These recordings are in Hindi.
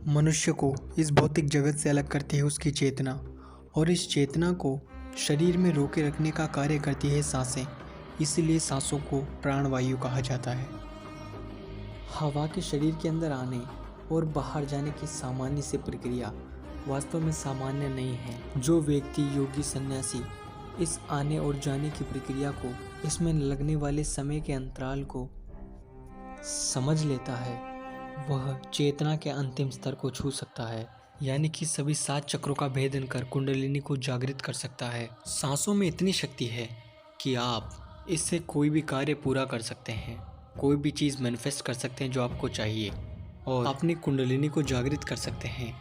मनुष्य को इस भौतिक जगत से अलग करती है उसकी चेतना, और इस चेतना को शरीर में रोके रखने का कार्य करती है सांसें। इसलिए सांसों को प्राणवायु कहा जाता है। हवा के शरीर के अंदर आने और बाहर जाने की सामान्य सी प्रक्रिया वास्तव में सामान्य नहीं है। जो व्यक्ति योगी सन्यासी इस आने और जाने की प्रक्रिया को, इसमें लगने वाले समय के अंतराल को समझ लेता है, वह चेतना के अंतिम स्तर को छू सकता है, यानी कि सभी 7 चक्रों का भेदन कर कुंडलिनी को जागृत कर सकता है। सांसों में इतनी शक्ति है कि आप इससे कोई भी कार्य पूरा कर सकते हैं, कोई भी चीज़ मैनिफेस्ट कर सकते हैं जो आपको चाहिए, और अपनी कुंडलिनी को जागृत कर सकते हैं।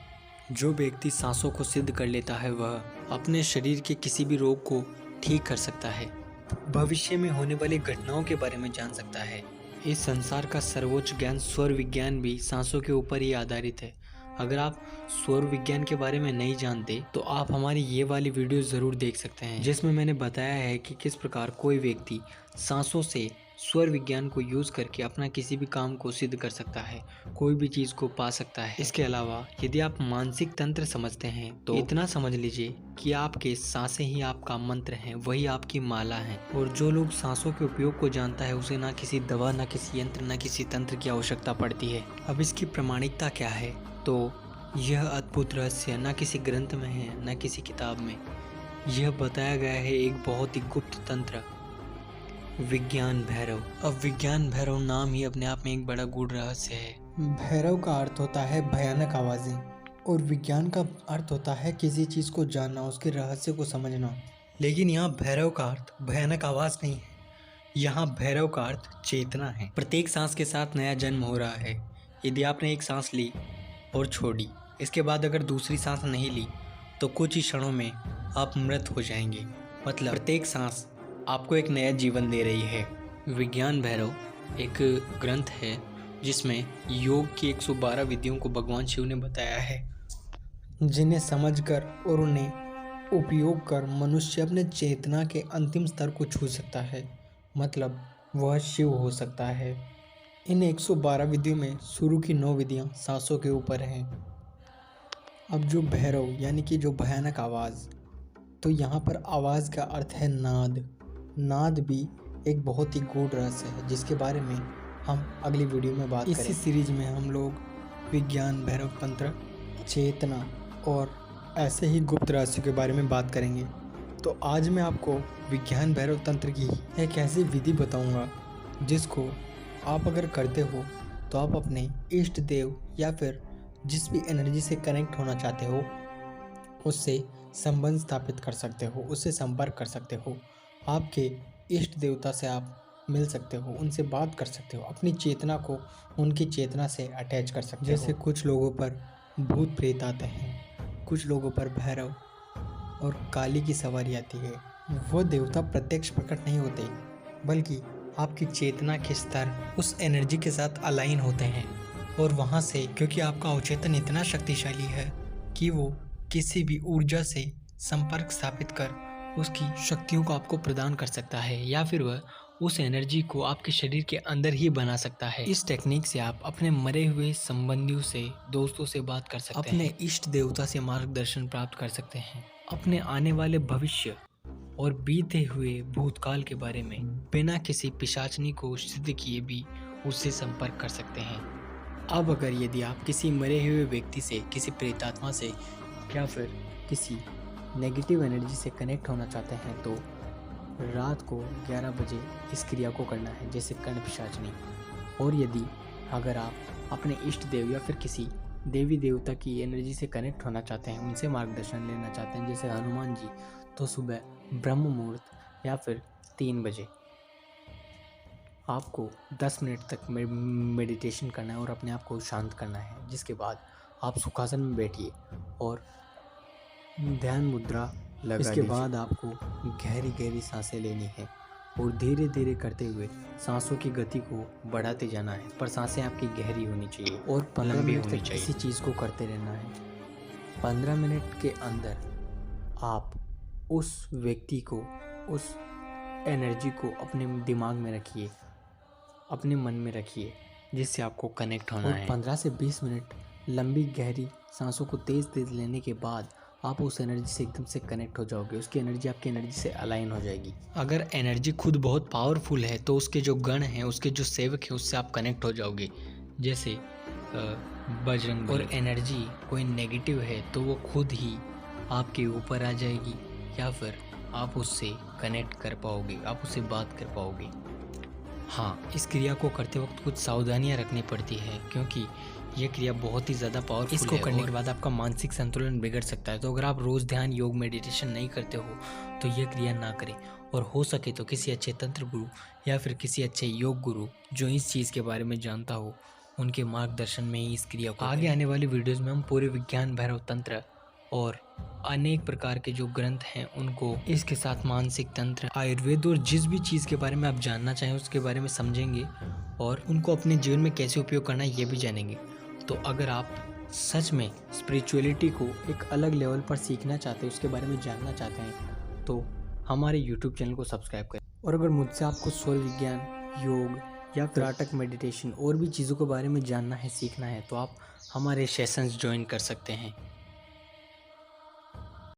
जो व्यक्ति सांसों को सिद्ध कर लेता है वह अपने शरीर के किसी भी रोग को ठीक कर सकता है, भविष्य में होने वाली घटनाओं के बारे में जान सकता है। इस संसार का सर्वोच्च ज्ञान स्वर विज्ञान भी सांसों के ऊपर ही आधारित है। अगर आप स्वर विज्ञान के बारे में नहीं जानते तो आप हमारी ये वाली वीडियो ज़रूर देख सकते हैं, जिसमें मैंने बताया है कि किस प्रकार कोई व्यक्ति सांसों से स्वर विज्ञान को यूज़ करके अपना किसी भी काम को सिद्ध कर सकता है, कोई भी चीज़ को पा सकता है। इसके अलावा यदि आप मानसिक तंत्र समझते हैं तो इतना समझ लीजिए कि आपके सांसें ही आपका मंत्र हैं, वही आपकी माला है। और जो लोग सांसों के उपयोग को जानता है उसे ना किसी दवा, ना किसी यंत्र, ना किसी तंत्र की आवश्यकता पड़ती है। अब इसकी प्रामाणिकता क्या है, तो यह अद्भुत रहस्य न किसी ग्रंथ में है, न किसी किताब में। यह बताया गया है एक बहुत ही गुप्त तंत्र, विज्ञान भैरव। अब विज्ञान भैरव नाम ही अपने आप में एक बड़ा गूढ़ रहस्य है। भैरव का अर्थ होता है भयानक आवाज़ें, और विज्ञान का अर्थ होता है किसी चीज़ को जानना, उसके रहस्य को समझना। लेकिन यहाँ भैरव का अर्थ भयानक आवाज़ नहीं है, यहाँ भैरव का अर्थ चेतना है। प्रत्येक सांस के साथ नया जन्म हो रहा है। यदि आपने एक सांस ली और छोड़ी, इसके बाद अगर दूसरी सांस नहीं ली तो कुछ ही क्षणों में आप मृत हो जाएंगे। मतलब प्रत्येक सांस आपको एक नया जीवन दे रही है। विज्ञान भैरव एक ग्रंथ है जिसमें योग की 112 विधियों को भगवान शिव ने बताया है, जिन्हें समझकर और उन्हें उपयोग कर मनुष्य अपने चेतना के अंतिम स्तर को छू सकता है, मतलब वह शिव हो सकता है। इन 112 विधियों में शुरू की 9 विधियाँ सांसों के ऊपर हैं। अब जो भैरव यानी कि जो भयानक आवाज़, तो यहाँ पर आवाज़ का अर्थ है नाद। नाद भी एक बहुत ही गूढ़ रहस्य है जिसके बारे में हम अगली वीडियो में बात करेंगे। इसी सीरीज में हम लोग विज्ञान भैरव तंत्र, चेतना और ऐसे ही गुप्त रहस्यों के बारे में बात करेंगे। तो आज मैं आपको विज्ञान भैरव तंत्र की एक ऐसी विधि बताऊंगा जिसको आप अगर करते हो तो आप अपने इष्ट देव या फिर जिस भी एनर्जी से कनेक्ट होना चाहते हो उससे संबंध स्थापित कर सकते हो, उससे संपर्क कर सकते हो। आपके इष्ट देवता से आप मिल सकते हो, उनसे बात कर सकते हो, अपनी चेतना को उनकी चेतना से अटैच कर सकते हो। जैसे कुछ लोगों पर भूत प्रेत आते हैं, कुछ लोगों पर भैरव और काली की सवारी आती है। वो देवता प्रत्यक्ष प्रकट नहीं होते, बल्कि आपकी चेतना के स्तर उस एनर्जी के साथ अलाइन होते हैं, और वहाँ से क्योंकि आपका अवचेतन इतना शक्तिशाली है कि वो किसी भी ऊर्जा से संपर्क स्थापित कर उसकी शक्तियों को आपको प्रदान कर सकता है, या फिर वह उस एनर्जी को आपके शरीर के अंदर ही बना सकता है। इस टेक्निक से आप अपने मरे हुए संबंधियों से, दोस्तों से बात कर सकते हैं, अपने इष्ट देवता से मार्गदर्शन प्राप्त कर सकते हैं, अपने आने वाले भविष्य और बीते हुए भूतकाल के बारे में बिना किसी पिशाचनी को सिद्ध किए भी उससे संपर्क कर सकते हैं। अब अगर यदि आप किसी मरे हुए व्यक्ति से, किसी प्रेतात्मा से या फिर किसी नेगेटिव एनर्जी से कनेक्ट होना चाहते हैं तो रात को 11 बजे इस क्रिया को करना है, जैसे कर्ण पिशाचनी। और यदि अगर आप अपने इष्ट देव या फिर किसी देवी देवता की एनर्जी से कनेक्ट होना चाहते हैं, उनसे मार्गदर्शन लेना चाहते हैं जैसे हनुमान जी, तो सुबह ब्रह्म मुहूर्त या फिर 3 बजे आपको 10 मिनट तक मेडिटेशन करना है और अपने आप को शांत करना है। जिसके बाद आप सुखासन में बैठिए और ध्यान मुद्रा लगा इसके बाद आपको गहरी गहरी सांसें लेनी है और धीरे धीरे करते हुए सांसों की गति को बढ़ाते जाना है, पर सांसें आपकी गहरी होनी चाहिए और 15 मिनट तक इसी चीज़ को करते रहना है। 15 मिनट के अंदर आप उस व्यक्ति को, उस एनर्जी को अपने दिमाग में रखिए, अपने मन में रखिए जिससे आपको कनेक्ट होना है। 15 से 20 मिनट लंबी गहरी सांसों को तेज़ तेज़ लेने के बाद आप उस एनर्जी से एकदम से कनेक्ट हो जाओगे, उसकी एनर्जी आपकी एनर्जी से अलाइन हो जाएगी। अगर एनर्जी खुद बहुत पावरफुल है तो उसके जो गण हैं, उसके जो सेवक हैं, उससे आप कनेक्ट हो जाओगे, जैसे बजरंग। और एनर्जी कोई नेगेटिव है तो वो खुद ही आपके ऊपर आ जाएगी या फिर आप उससे कनेक्ट कर पाओगे, आप उससे बात कर पाओगे। हाँ, इस क्रिया को करते वक्त कुछ सावधानियां रखनी पड़ती है क्योंकि ये क्रिया बहुत ही ज़्यादा पावरफुल है। इसको करने के बाद आपका मानसिक संतुलन बिगड़ सकता है। तो अगर आप रोज़ ध्यान, योग, मेडिटेशन नहीं करते हो तो ये क्रिया ना करें, और हो सके तो किसी अच्छे तंत्र गुरु या फिर किसी अच्छे योग गुरु जो इस चीज़ के बारे में जानता हो, उनके मार्गदर्शन में ही इस क्रिया को। आगे आने वाली वीडियोज़ में हम पूरे विज्ञान, भैरव तंत्र और अनेक प्रकार के जो ग्रंथ हैं उनको, इसके साथ मानसिक तंत्र, आयुर्वेद और जिस भी चीज़ के बारे में आप जानना चाहें उसके बारे में समझेंगे और उनको अपने जीवन में कैसे उपयोग करना है ये भी जानेंगे। तो अगर आप सच में स्पिरिचुअलिटी को एक अलग लेवल पर सीखना चाहते हैं, उसके बारे में जानना चाहते हैं, तो हमारे यूट्यूब चैनल को सब्सक्राइब करें। और अगर मुझसे आपको सौर विज्ञान, योग या त्राटक मेडिटेशन और भी चीज़ों के बारे में जानना है, सीखना है, तो आप हमारे सेशंस ज्वाइन कर सकते हैं।